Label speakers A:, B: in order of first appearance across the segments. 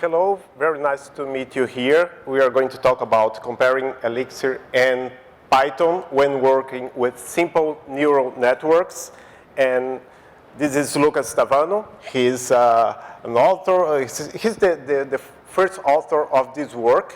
A: Hello, very nice to meet you here. We are going to talk about comparing Elixir and Python when working with simple neural networks. And this is Lucas Tavano. He's an author. He's the first author of this work.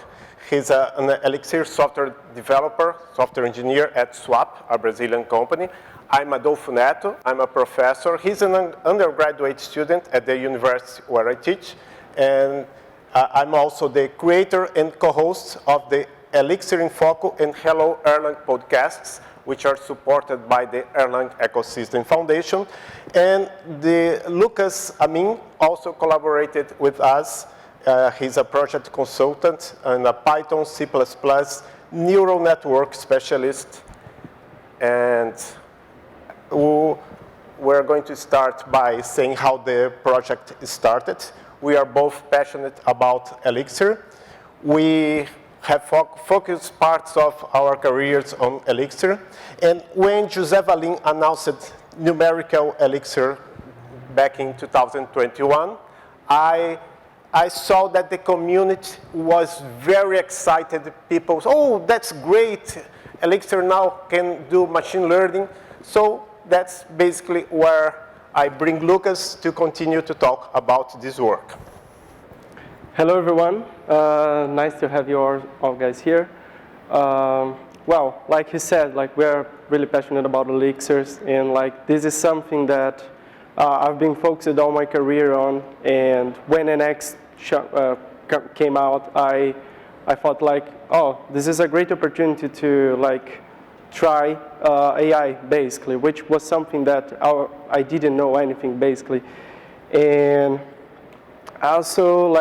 A: He's an Elixir software developer, software engineer at Swap, a Brazilian company. I'm Adolfo Neto. I'm a professor. He's an undergraduate student at the university where I teach. And I'm also the creator and co-host of the Elixir in Foco and Hello Erlang podcasts, which are supported by the Erlang Ecosystem Foundation. And Lucas Amin also collaborated with us. He's a project consultant and a Python, C++ neural network specialist. And we're going to start by saying how the project started. We are both passionate about Elixir. We have focused parts of our careers on Elixir. And when José Valim announced Numerical Elixir back in 2021, I saw that the community was very excited. People, oh, that's great. Elixir now can do machine learning. So that's basically where I bring Lucas to continue to talk about this work.
B: Hello, everyone. Nice to have you all guys here. Well, like he said, we're really passionate about elixirs, and this is something that I've been focused all my career on. And when Nx came out, I thought oh, this is a great opportunity to try AI basically, which was something that I didn't know anything basically. And also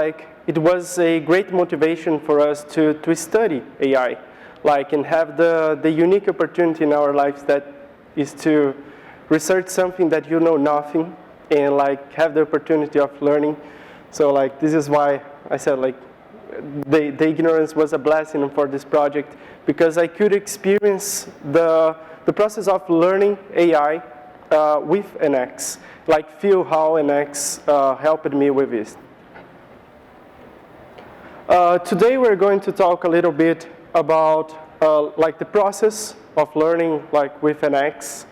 B: it was a great motivation for us to study AI, and have the unique opportunity in our lives that is to research something that you know nothing and have the opportunity of learning. So this is why I said the ignorance was a blessing for this project, because I could experience the process of learning AI with Nx, feel how Nx helped me with this. Today we're going to talk a little bit about the process of learning with Nx.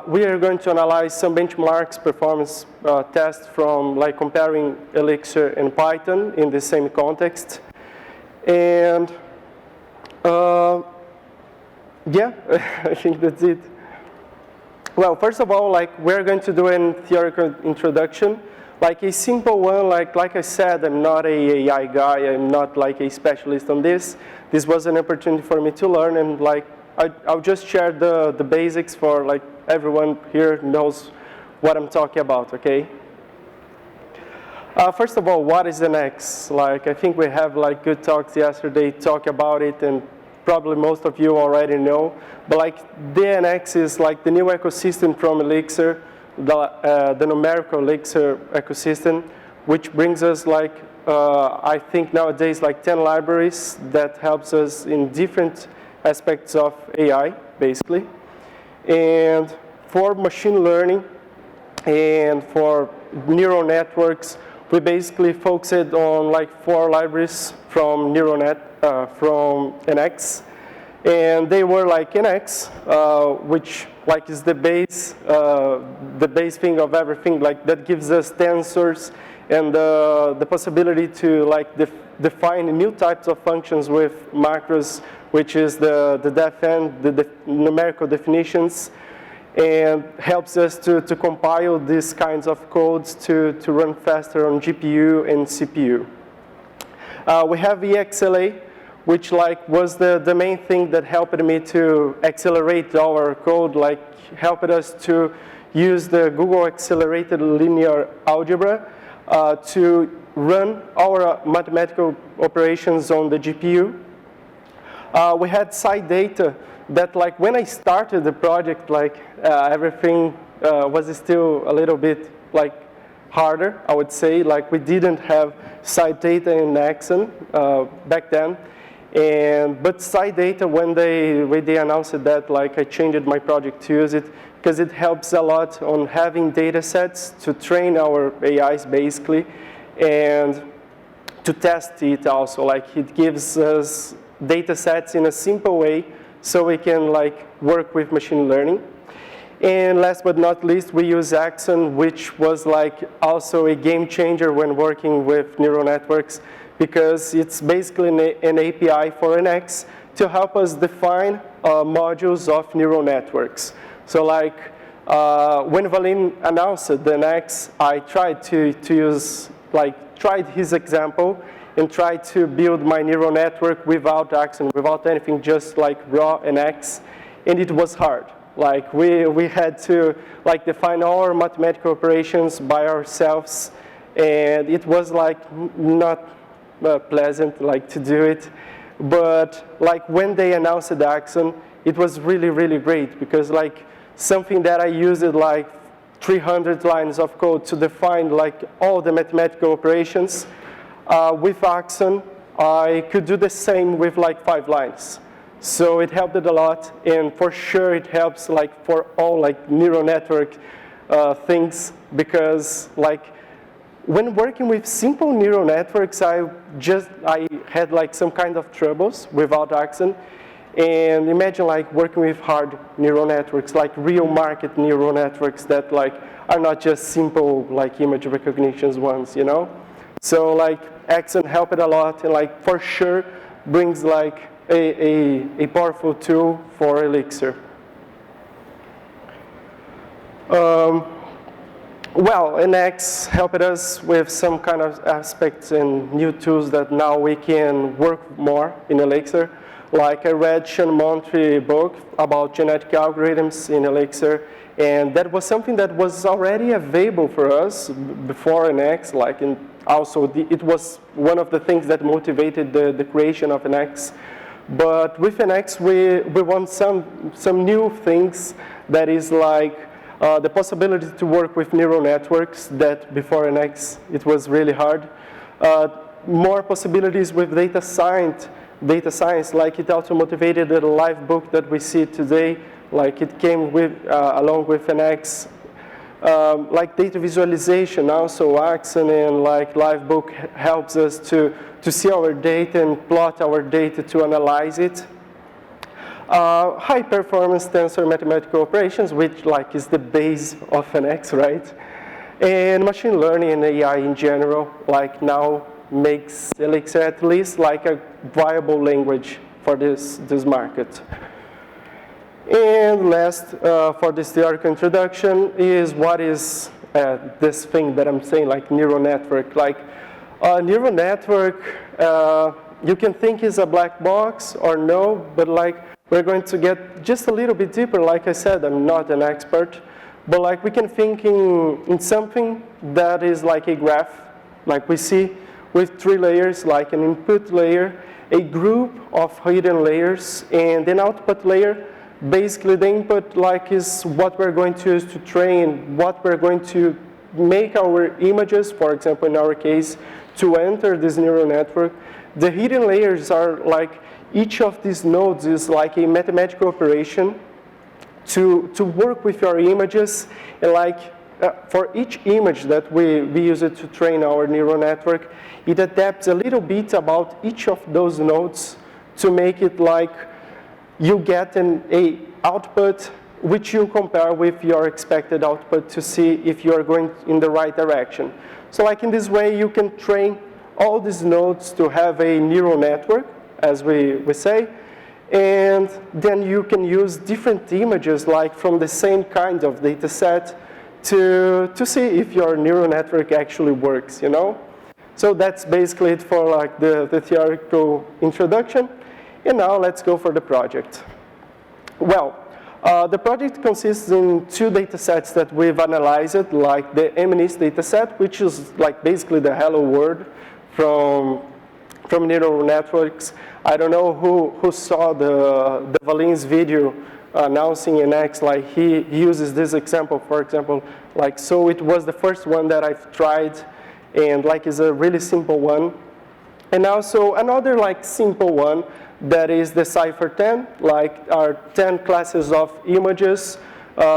B: We are going to analyze some benchmarks, performance tests from comparing Elixir and Python in the same context. And yeah, I think that's it. Well, first of all, we're going to do a theoretical introduction. A simple one, like I said, I'm not a AI guy, I'm not a specialist on this. This was an opportunity for me to learn, and I'll just share the basics for everyone here knows what I'm talking about, okay? First of all, what is Nx? I think we have good talks yesterday talk about it, and probably most of you already know. But the Nx is the new ecosystem from Elixir, the Numerical Elixir ecosystem, which brings us I think nowadays 10 libraries that helps us in different aspects of AI, basically. And for machine learning and for neural networks, we basically focused on 4 libraries from from Nx. And they were Nx, which is the base thing of everything, that gives us tensors and the possibility to define new types of functions with macros, which is the def and the numerical definitions, and helps us to compile these kinds of codes to run faster on GPU and CPU. We have EXLA, which was the main thing that helped me to accelerate our code, helped us to use the Google Accelerated Linear Algebra to run our mathematical operations on the GPU. We had SciData that when I started the project, everything was still a little bit harder, I would say. We didn't have SciData in Nexon back then. But SciData, when they announced that, like, I changed my project to use it because it helps a lot on having data sets to train our AIs, basically, and to test it also. Like, it gives us data sets in a simple way so we can, like, work with machine learning. And last but not least, we use Axon, which was, like, also a game changer when working with neural networks, because it's basically an API for Nx to help us define modules of neural networks. So, like, when Valim announced the Nx, I tried to use, like, tried his example and tried to build my neural network without Axon, without anything, just like raw Nx, and it was hard. Like, we had to, like, define all our mathematical operations by ourselves, and it was, like, not pleasant, like, to do it. But, like, when they announced the Axon, it was really, really great, because, like, something that I used, like, 300 lines of code to define, like, all the mathematical operations, with Axon, I could do the same with, like, 5 lines. So it helped it a lot, and for sure it helps, like, for all, like, neural network things, because, like, when working with simple neural networks, I had, like, some kind of troubles without Axon. And imagine, like, working with hard neural networks, like real market neural networks that, like, are not just simple, like, image recognition ones, you know? So, like, Axon helped it a lot, and, like, for sure brings, like, a powerful tool for Elixir. Well, Nx helped us with some kind of aspects and new tools that now we can work more in Elixir. Like, I read Sean Monty's book about genetic algorithms in Elixir, and that was something that was already available for us before Nx. Like, also, it was one of the things that motivated the creation of Nx. But with Nx, we want some new things that is, like, the possibility to work with neural networks that before Nx, it was really hard. More possibilities with data science, like, it also motivated the live book that we see today. Like, it came with, along with Nx. Like, data visualization, also Axon and, like, live book helps us to see our data and plot our data to analyze it. High performance tensor mathematical operations, which, like, is the base of Nx, right? And machine learning and AI in general, like, now makes Elixir at least, like, a viable language for this market. And last, for this theoretical introduction, is what is this thing that I'm saying, like, neural network. Like, neural network, you can think is a black box or no, but, like, we're going to get just a little bit deeper. Like I said, I'm not an expert, but, like, we can think in something that is like a graph, like we see with 3 layers, like an input layer, a group of hidden layers, and an output layer. Basically, the input, like, is what we're going to use to train, what we're going to make our images, for example, in our case, to enter this neural network. The hidden layers are, like, each of these nodes is like a mathematical operation to work with your images. And, like, for each image that we use it to train our neural network, it adapts a little bit about each of those nodes to make it like you get a output which you compare with your expected output to see if you're going in the right direction. So, like, in this way, you can train all these nodes to have a neural network, as we say, and then you can use different images, like, from the same kind of data set to see if your neural network actually works, you know? So that's basically it for, like, the theoretical introduction. And now let's go for the project. Well, the project consists in 2 data sets that we've analyzed, like the MNIST data set, which is, like, basically the hello world from neural networks. I don't know who saw the Valim's video announcing Nx. Like, he uses this example, for example. Like, so it was the first one that I've tried, and, like, is a really simple one. And also another, like, simple one that is the CIFAR-10, like our 10 classes of images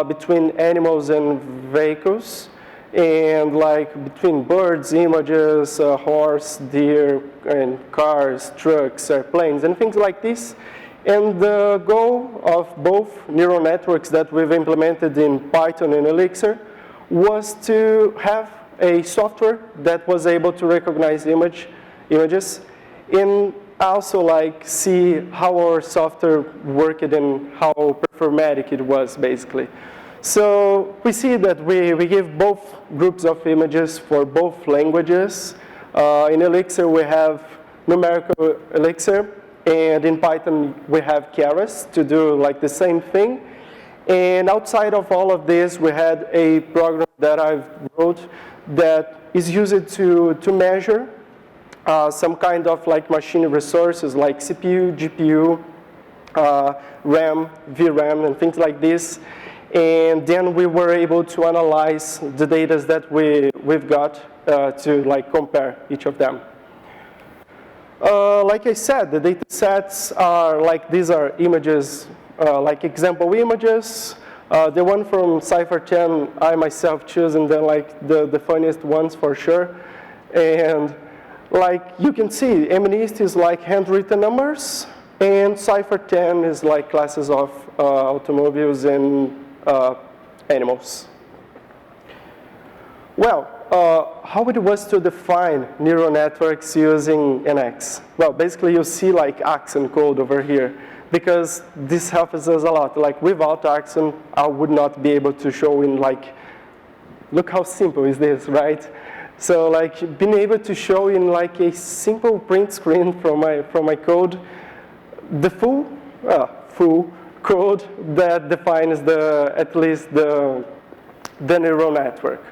B: between animals and vehicles, and like between birds, images, horse, deer, and cars, trucks, airplanes, and things like this. And the goal of both neural networks that we've implemented in Python and Elixir was to have a software that was able to recognize images and also like see how our software worked and how performatic it was, basically. So we see that we give both groups of images for both languages. In Elixir, we have Numerical Elixir, and in Python, we have Keras to do like the same thing. And outside of all of this, we had a program that I wrote that is used to measure some kind of like machine resources like CPU, GPU, RAM, VRAM, and things like this. And then we were able to analyze the data that we've got to like compare each of them. Like I said, the data sets are like, these are images, like example images. The one from CIFAR-10, I myself choose, and they're like the funniest ones for sure. And like you can see, MNIST is like handwritten numbers, and CIFAR-10 is like classes of automobiles and animals. Well, how it was to define neural networks using Nx? Well, basically you see like accent code over here, because this helps us a lot. Like without accent, I would not be able to show in like, look how simple is this, right? So like being able to show in like a simple print screen from my code, the full code that defines at least the neural network.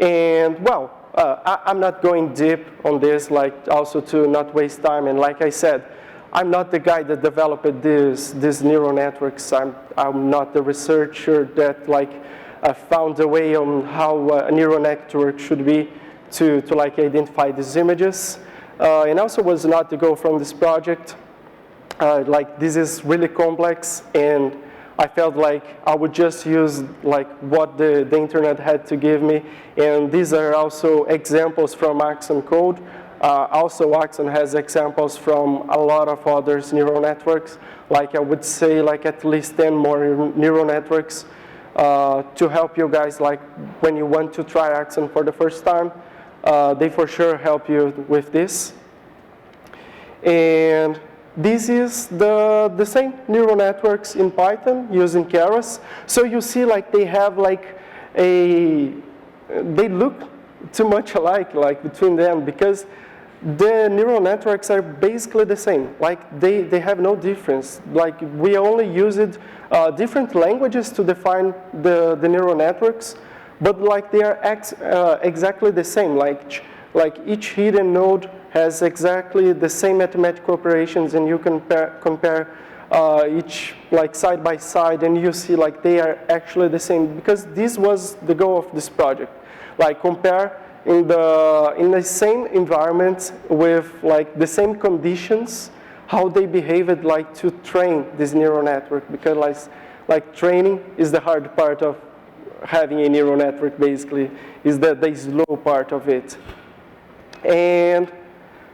B: And well, I'm not going deep on this, like also to not waste time. And like I said, I'm not the guy that developed these neural networks. I'm not the researcher that like found a way on how a neural network should be to like identify these images. And also was not the goal from this project. Like this is really complex, and I felt like I would just use like what the internet had to give me. And these are also examples from Axon code. Also, Axon has examples from a lot of other neural networks. Like I would say like at least 10 more neural networks to help you guys like when you want to try Axon for the first time. They for sure help you with this. And this is the same neural networks in Python using Keras. So you see like they have like they look too much alike like between them, because the neural networks are basically the same. Like they have no difference. Like we only used different languages to define the neural networks, but like they are exactly the same. Like each hidden node has exactly the same mathematical operations, and you can compare each like side by side, and you see like they are actually the same, because this was the goal of this project. Like compare in the same environment with like the same conditions, how they behaved like to train this neural network, because like training is the hard part of having a neural network, basically, is the slow part of it. And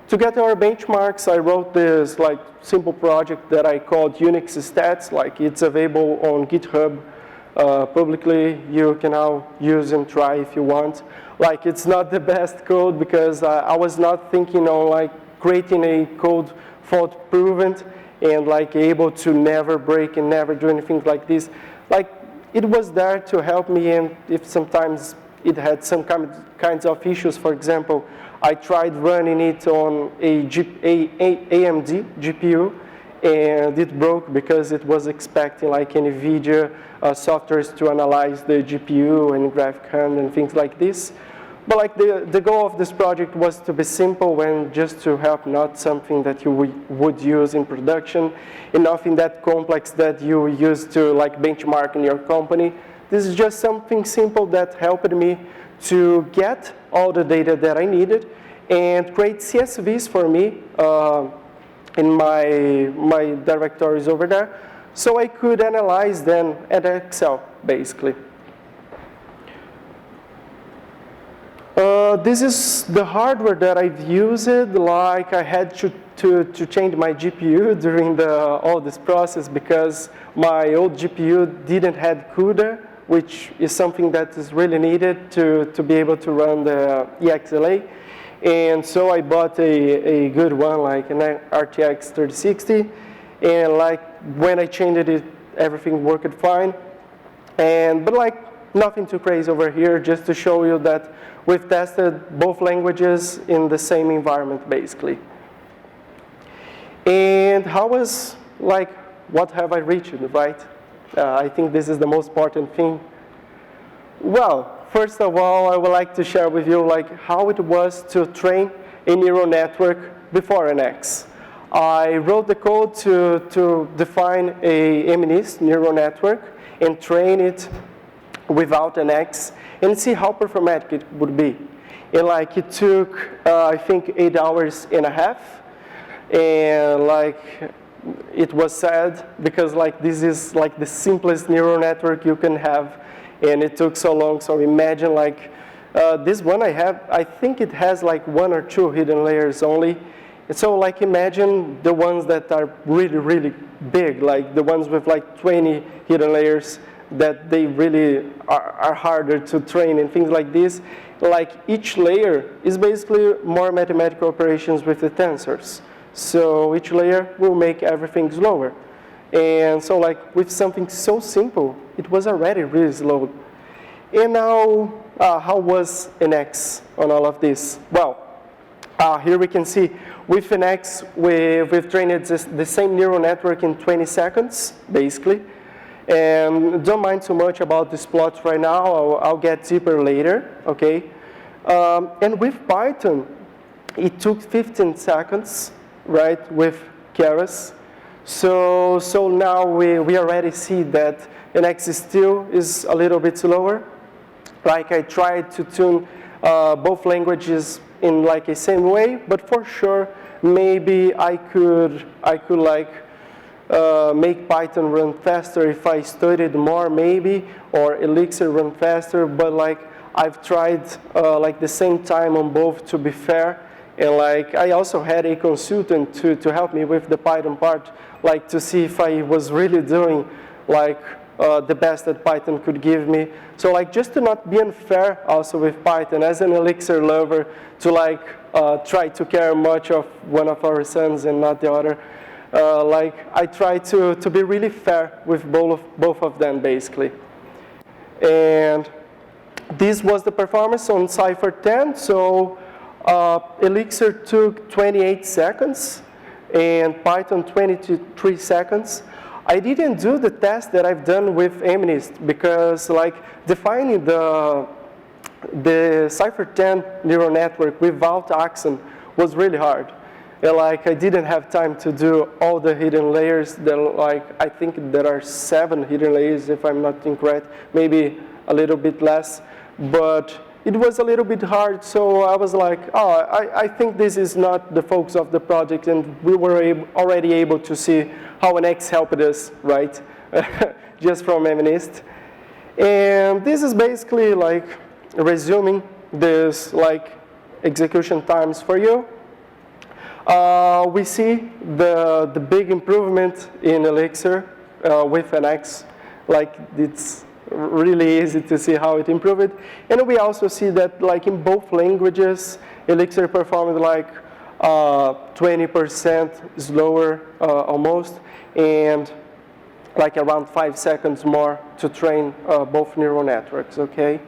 B: to get our benchmarks, I wrote this like simple project that I called Unix Stats. Like it's available on GitHub publicly. You can now use and try if you want. Like it's not the best code, because I was not thinking on like creating a code fault proven and like able to never break and never do anything like this. Like it was there to help me, and if sometimes it had some kinds of issues. For example, I tried running it on a AMD GPU, and it broke because it was expecting like NVIDIA softwares to analyze the GPU and graphic hand and things like this. But like the goal of this project was to be simple and just to help, not something that you would use in production, and nothing that complex that you use to like benchmark in your company. This is just something simple that helped me to get all the data that I needed and create CSVs for me in my directories over there, so I could analyze them at Excel, basically. This is the hardware that I've used. Like I had to change my GPU during all this process because my old GPU didn't have CUDA, which is something that is really needed to be able to run the EXLA. And so I bought a good one, like an RTX 3060. And like when I changed it, everything worked fine. But like nothing too crazy over here, just to show you that we've tested both languages in the same environment, basically. And how was, like, what have I reached, right? I think this is the most important thing. Well, first of all, I would like to share with you like how it was to train a neural network before Nx. I wrote the code to define a MNIST neural network and train it without Nx and see how performatic it would be. And like it took, I think, 8 hours and a half. And like it was sad because like this is like the simplest neural network you can have, and it took so long. So imagine like this one I have, I think it has like 1 or 2 hidden layers only. And so like imagine the ones that are really, really big, like the ones with like 20 hidden layers that they really are harder to train and things like this. Like each layer is basically more mathematical operations with the tensors. So each layer will make everything slower. And so like with something so simple, it was already really slow. And now, how was Nx on all of this? Well, here we can see with Nx, we've trained the same neural network in 20 seconds, basically. And don't mind too much about this plot right now. I'll get deeper later, okay? And with Python, it took 15 seconds, right, with Keras. So now we already see that Nx still is a little bit slower. Like I tried to tune both languages in like a same way, but for sure, maybe I could like make Python run faster if I studied more, maybe, or Elixir run faster. But like I've tried like the same time on both to be fair. And like I also had a consultant to help me with the Python part, like to see if I was really doing like the best that Python could give me. So like just to not be unfair also with Python as an Elixir lover, to like try to care much of one of our sons and not the other. Like I try to be really fair with both of them basically. And this was the performance on CIFAR-10. So Elixir took 28 seconds and Python 23 seconds. I didn't do the test that I've done with MNIST because like defining the CIFAR-10 neural network without Axon was really hard. And like I didn't have time to do all the hidden layers. That like I think there are 7 hidden layers if I'm not incorrect, maybe a little bit less. But it was a little bit hard, so I was like, oh, I think this is not the focus of the project, and we were already able to see how Nx helped us, right? Just from MNIST. And this is basically like resuming this like execution times for you. We see the big improvement in Elixir with Nx. Like it's really easy to see how it improved. And we also see that like in both languages, Elixir performed like 20% slower almost, and like around 5 seconds more to train both neural networks, okay?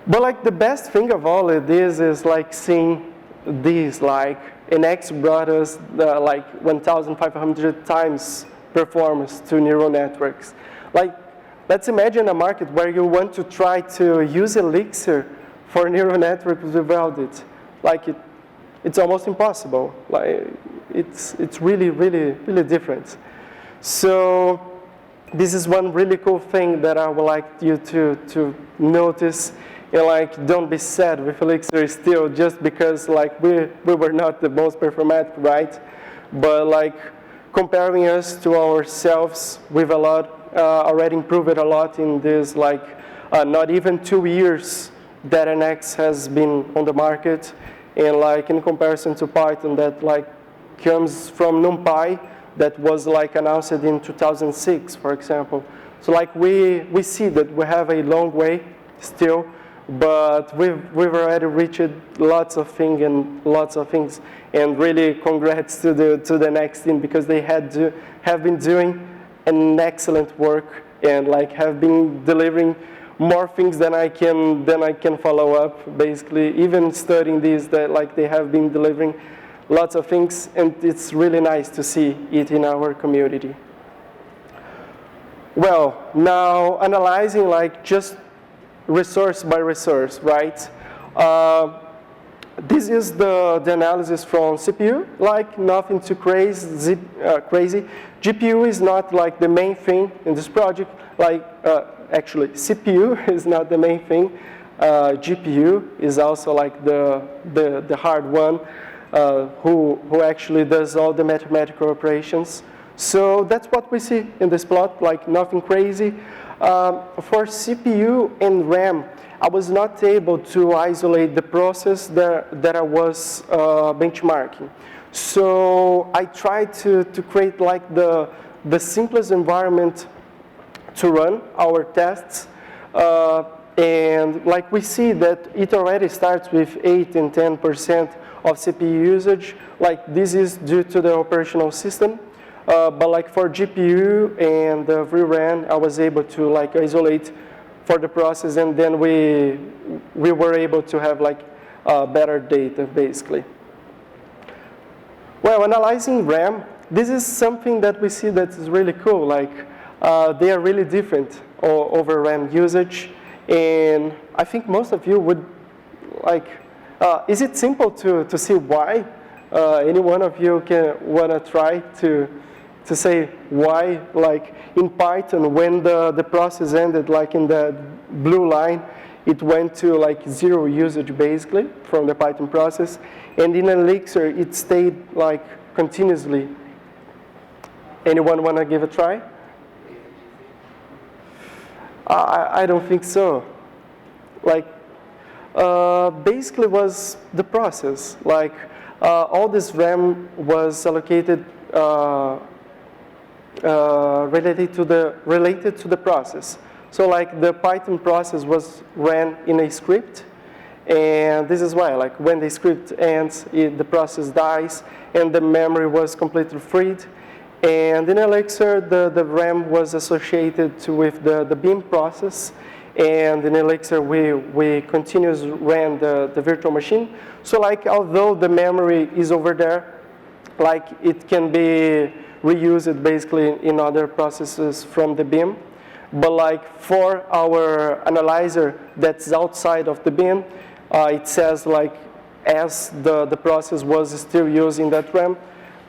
B: But like the best thing of all of this is like seeing these, like Nx brought us like 1,500 times performance to neural networks. Like, let's imagine a market where you want to try to use Elixir for neural networks without it. Like it's almost impossible. Like it's really, really, really different. So this is one really cool thing that I would like you to notice. And like, don't be sad with Elixir still just because like we were not the most performatic, right? but like comparing us to ourselves, we've already improved a lot in this, like not even 2 years that Nx has been on the market, and like in comparison to Python that like comes from NumPy that was like announced in 2006, for example. So like we see that we have a long way still, but we've already reached lots of things, and really congrats to the next team, because they have been doing an excellent work, and like have been delivering more things than I can follow up. Basically, even studying these, that like they have been delivering lots of things, and it's really nice to see it in our community. Well, now analyzing like just resource by resource, right? This is the analysis from CPU, like nothing too crazy. GPU is not like the main thing in this project. Like actually, CPU is not the main thing. GPU is also like the hard one, who actually does all the mathematical operations. So that's what we see in this plot, like nothing crazy. For CPU and RAM, I was not able to isolate the process that I was benchmarking. So I tried to create like the simplest environment to run our tests. And like we see that it already starts with 8 and 10% of CPU usage. Like this is due to the operational system. But like for GPU and VRAM, I was able to like isolate for the process, and then we were able to have like better data, basically. Well, analyzing RAM, this is something that we see that is really cool. Like they are really different over RAM usage, and I think most of you would like. Is it simple to see why? Any one of you wanna try to say why, like in Python, when the process ended, like in the blue line, it went to like 0 usage basically from the Python process, and in Elixir it stayed like continuously. Anyone want to give a try? I don't think so. Like basically was the process, like all this RAM was allocated related to the process. So like the Python process was ran in a script, and this is why like when the script ends, the process dies, and the memory was completely freed. And in Elixir, the RAM was associated with the beam process, and in Elixir we continuously ran the virtual machine. So like although the memory is over there, like it can be reused basically in other processes from the beam. But like for our analyzer that's outside of the beam, it says like as the process was still using that RAM.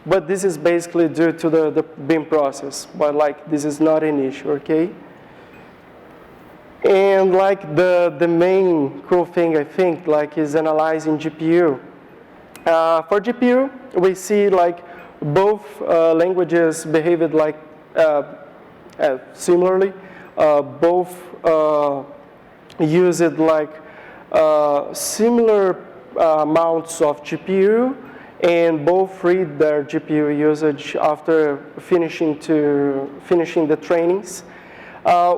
B: But this is basically due to the beam process. But like this is not an issue, okay? And like the main cool thing I think like is analyzing GPU. For GPU, we see like both languages behaved like similarly. Both used like similar amounts of GPU, and both freed their GPU usage after finishing the trainings.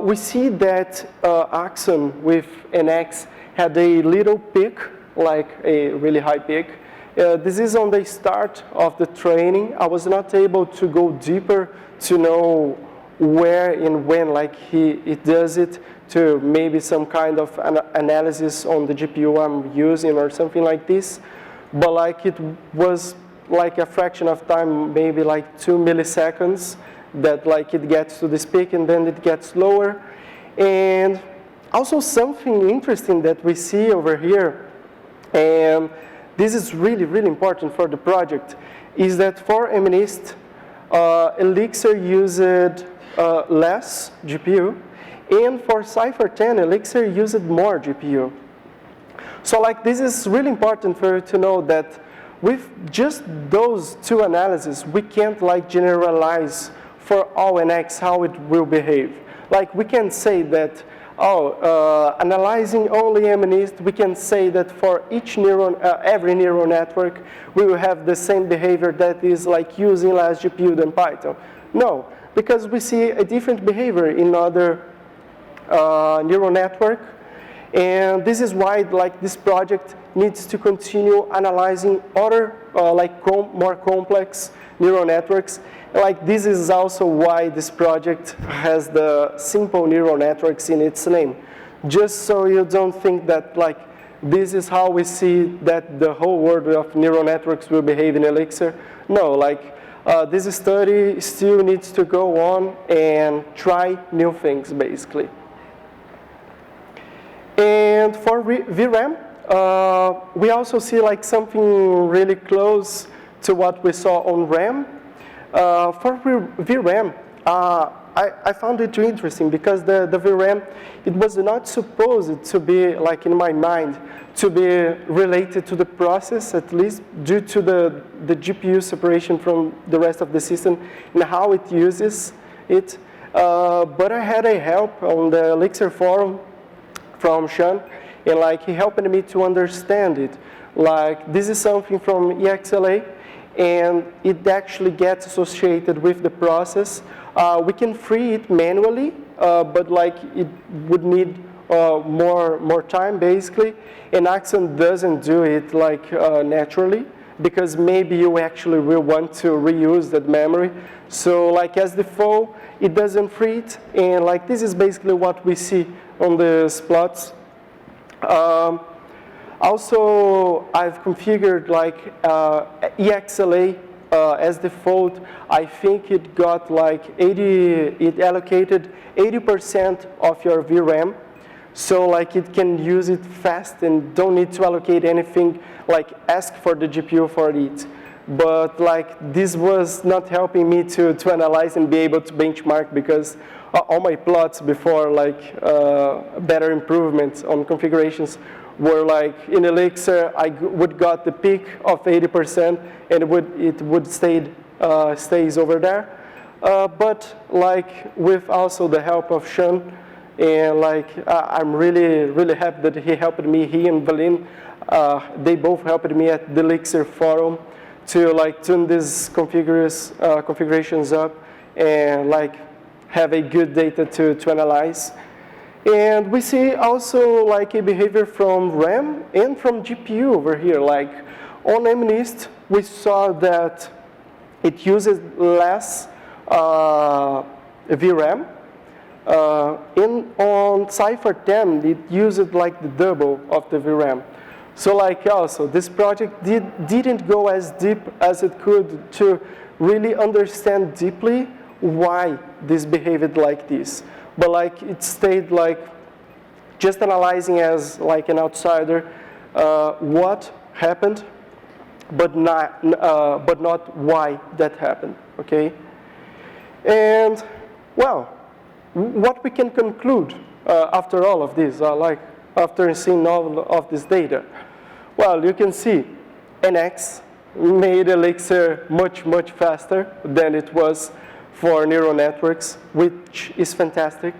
B: We see that Axon with Nx had a little peak, like a really high peak. This is on the start of the training. I was not able to go deeper to know where and when like it does it, to maybe some kind of analysis on the GPU I'm using or something like this. But like it was like a fraction of time, maybe like 2 milliseconds, that like it gets to this peak and then it gets lower. And also something interesting that we see over here, and this is really, really important for the project, is that for MNIST, Elixir used less GPU, and for CIFAR-10, Elixir used more GPU. So like this is really important for you to know that with just those two analyses, we can't like generalize for all Nx how it will behave. Like we can say that, analyzing only MNIST, we can say that for each neuron, every neural network, we will have the same behavior that is like using less GPU than Python. No, because we see a different behavior in other neural network. And this is why like this project needs to continue analyzing other more complex neural networks. Like this is also why this project has the simple neural networks in its name. Just so you don't think that like this is how we see that the whole world of neural networks will behave in Elixir. No, like this study still needs to go on and try new things basically. And for VRAM, we also see like something really close to what we saw on RAM. For VRAM, I found it interesting because the VRAM, it was not supposed to be, like in my mind, to be related to the process, at least due to the GPU separation from the rest of the system and how it uses it. But I had a help on the Elixir forum from Sean, and like he helped me to understand it. Like this is something from EXLA, and it actually gets associated with the process. We can free it manually, but like it would need more time basically. And Axon doesn't do it like naturally, because maybe you actually will want to reuse that memory. So like as default, it doesn't free it, and like this is basically what we see on the plots. Also, I've configured like EXLA as default. I think it got like it allocated 80% of your VRAM. So like it can use it fast and don't need to allocate anything, like ask for the GPU for it. But like this was not helping me to analyze and be able to benchmark, because all my plots before like better improvements on configurations were like in Elixir, I would got the peak of 80% and it would stays over there. But like with also the help of Sean, and like I'm really happy that he helped me, he and Valim, they both helped me at the Elixir forum to like tune these configurations up and like have a good data to analyze. And we see also like a behavior from RAM and from GPU over here. Like on MNIST, we saw that it uses less VRAM. On CIFAR-10, it used like the double of the VRAM. So like also, this project didn't go as deep as it could to really understand deeply why this behaved like this. But like it stayed like just analyzing as like an outsider what happened, but not why that happened, okay? And well, what we can conclude after all of this, like after seeing all of this data? Well, you can see Nx made Elixir much faster than it was for neural networks, which is fantastic.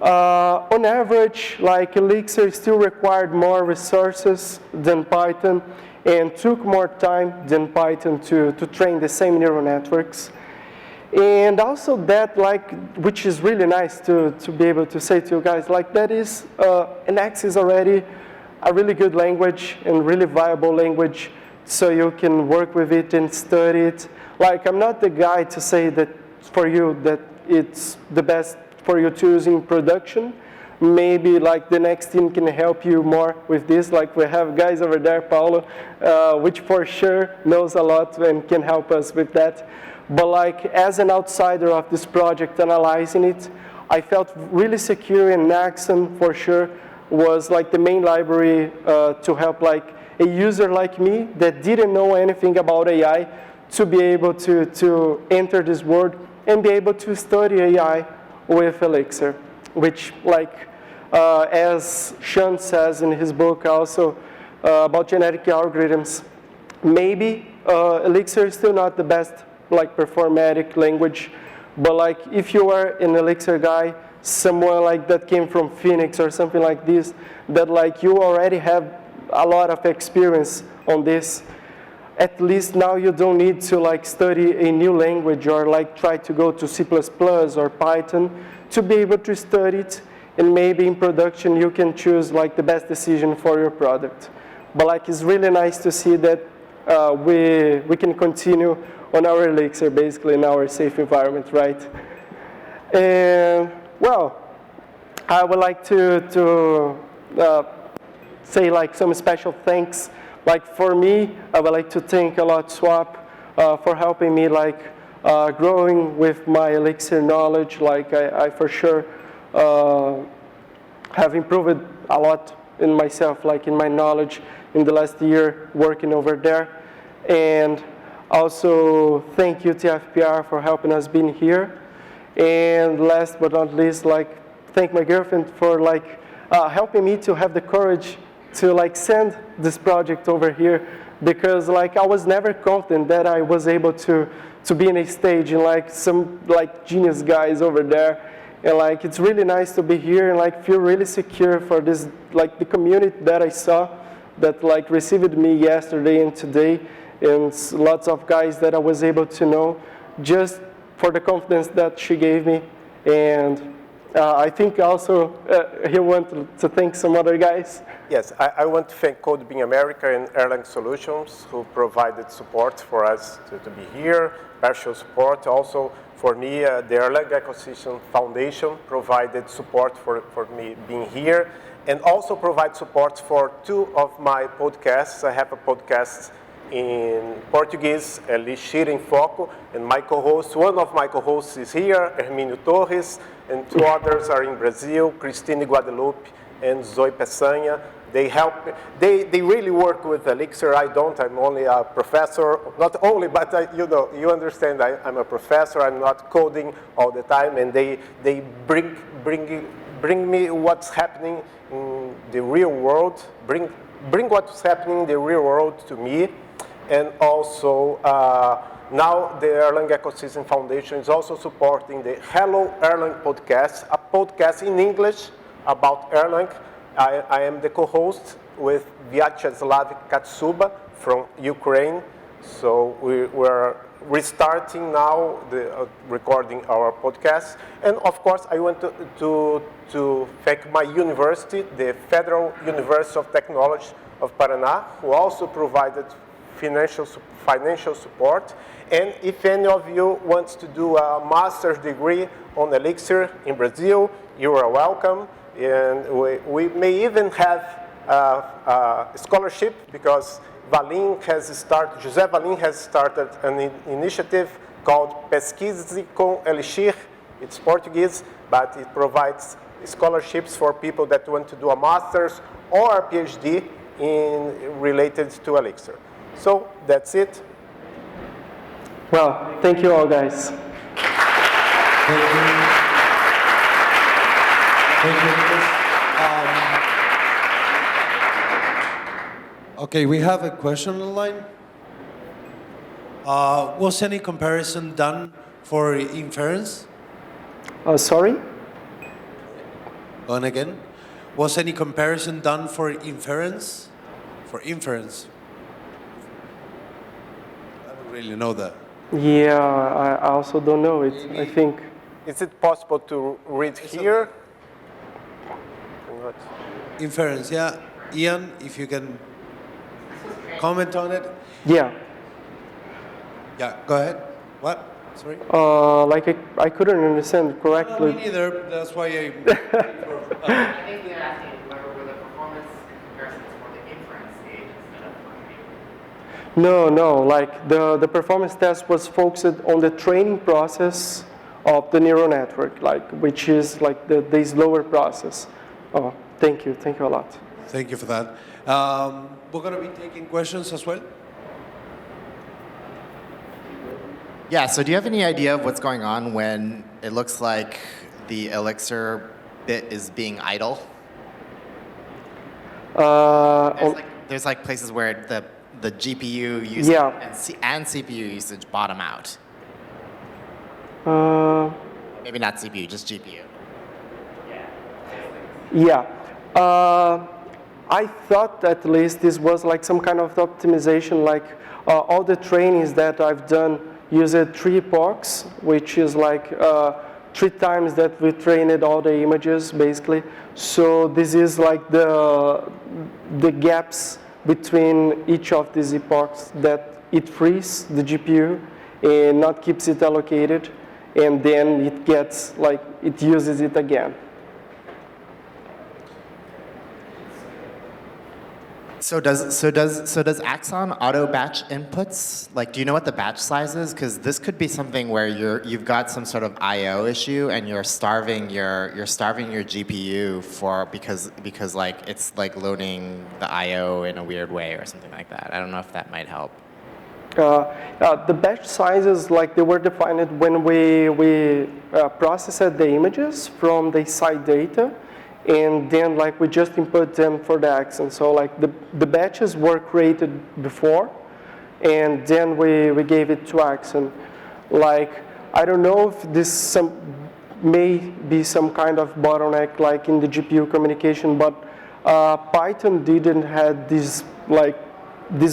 B: On average, like Elixir still required more resources than Python and took more time than Python to train the same neural networks. And also that, like, which is really nice to be able to say to you guys, like that is, Nx is already a really good language and really viable language, so you can work with it and study it. Like, I'm not the guy to say that for you that it's the best for you to use in production. Maybe like the next team can help you more with this. Like we have guys over there, Paulo, which for sure knows a lot and can help us with that. But like as an outsider of this project analyzing it, I felt really secure, and Axon for sure was like the main library to help like a user like me that didn't know anything about AI to be able to enter this world and be able to study AI with Elixir, which like as Sean says in his book also about genetic algorithms, maybe Elixir is still not the best like performatic language, but like if you are an Elixir guy, someone like that came from Phoenix or something like this, that like you already have a lot of experience on this, at least now you don't need to like study a new language or like try to go to C++ or Python to be able to study it, and maybe in production you can choose like the best decision for your product. But like it's really nice to see that we can continue on our Elixir, basically in our safe environment, right? And well, I would like to say like some special thanks. Like for me, I would like to thank a lot Swap for helping me like growing with my Elixir knowledge. Like I for sure have improved a lot in myself, like in my knowledge in the last year working over there. And also thank you TFPR for helping us being here. And last but not least, like thank my girlfriend for like helping me to have the courage to like send this project over here, because like I was never confident that I was able to be in a stage and like some like genius guys over there, and like it's really nice to be here and like feel really secure for this like the community that I saw that like received me yesterday and today, and lots of guys that I was able to know just for the confidence that she gave me. And I think also he wanted to thank some other guys.
A: Yes, I want to thank CodeBeam America and Erlang Solutions who provided support for us to be here, partial support. Also for me, the Erlang Ecosystem Foundation provided support for me being here, and also provide support for 2 of my podcasts. I have a podcast in Portuguese, Elixir em Foco, and my co-host, one of my co-hosts is here, Hermínio Torres, and 2 others are in Brazil, Cristine Guadalupe and Zoe Peçanha. They help, they really work with Elixir. I don't, I'm only a professor, not only, but you know, you understand, I'm a professor, I'm not coding all the time, and they bring me what's happening in the real world, bring what's happening in the real world to me. And also, now the Erlang Ecosystem Foundation is also supporting the Hello Erlang podcast, a podcast in English about Erlang. I am the co-host with Vyacheslav Katsuba from Ukraine. So we're restarting now the recording our podcast. And of course, I want to thank my university, the Federal University of Technology of Paraná, who also provided financial support. And if any of you wants to do a master's degree on Elixir in Brazil, you are welcome. And we may even have a scholarship, because Valim has started, José Valim has started an initiative called Pesquise com Elixir. It's Portuguese, but it provides scholarships for people that want to do a master's or a PhD related to Elixir. So that's it.
B: Well, thank you all, guys.
C: Thank you. Thank you. Okay, we have a question on the line. Was any comparison done for inference?
B: Sorry?
C: On again. Was any comparison done for inference? For inference? I don't really know that.
B: Yeah, I also don't know it, I think.
A: Is it possible to read here?
C: Inference, yeah. Ian, if you can comment on it.
B: Yeah.
C: Yeah, go ahead. What? Sorry?
B: Like I couldn't understand correctly.
C: No, me neither. That's why I...
D: I think they're asking were the performance comparisons for the inference stage instead of for training.
B: No, like the performance test was focused on the training process of the neural network, like which is like the slower process. Oh, thank you a lot.
C: Thank you for that. We're going to be taking questions as well.
E: Yeah, so do you have any idea of what's going on when it looks like the Elixir bit is being idle? There's like places where the GPU usage
B: Yeah.
E: and CPU usage bottom out? Maybe not CPU, just GPU.
B: Yeah. I thought at least this was like some kind of optimization, like all the trainings that I've done used 3 epochs, which is like 3 times that we trained all the images, basically. So this is like the gaps between each of these epochs that it frees the GPU and not keeps it allocated, and then it gets like, it uses it again.
E: So does Axon auto batch inputs? Like, do you know what the batch size is? Because this could be something where you've got some sort of I/O issue and you're starving your GPU because like it's like loading the I/O in a weird way or something like that. I don't know if that might help.
B: The batch sizes, like they were defined when we processed the images from the side data, and then like we just input them for the Axon. So like the batches were created before, and then we gave it to Axon. Like, I don't know if this may be some kind of bottleneck like in the GPU communication, but Python didn't have this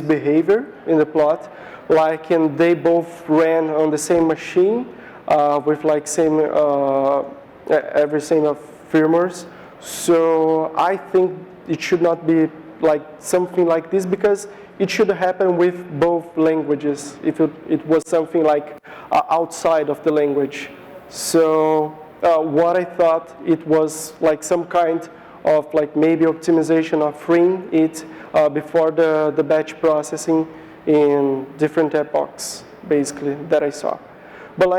B: behavior in the plot. Like, and they both ran on the same machine with like same every same of firmwares. So I think it should not be like something like this, because it should happen with both languages if it was something like outside of the language. So what I thought it was like some kind of like maybe optimization of freeing it before the batch processing in different epochs, basically, that I saw. But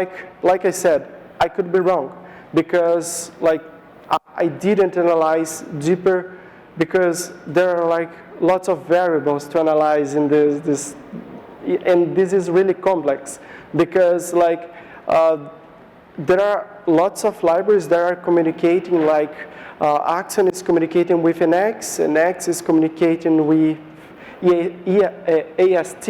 B: like I said, I could be wrong, because like I didn't analyze deeper, because there are like lots of variables to analyze in this, and this is really complex, because like there are lots of libraries that are communicating, like Axon is communicating with Nx, and Nx is communicating with AST,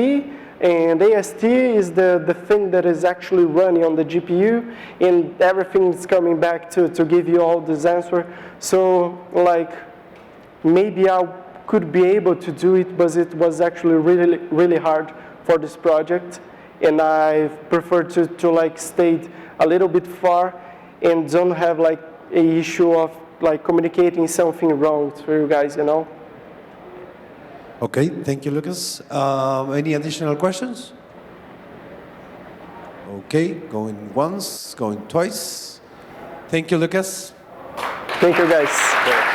B: and AST is the thing that is actually running on the GPU, and everything is coming back to give you all this answer. So like maybe I could be able to do it, but it was actually really, really hard for this project, and I prefer to like stay a little bit far and don't have like a issue of like communicating something wrong to you guys, you know?
C: Okay, thank you, Lucas. Any additional questions? Okay, going once, going twice. Thank you, Lucas.
B: Thank you, guys.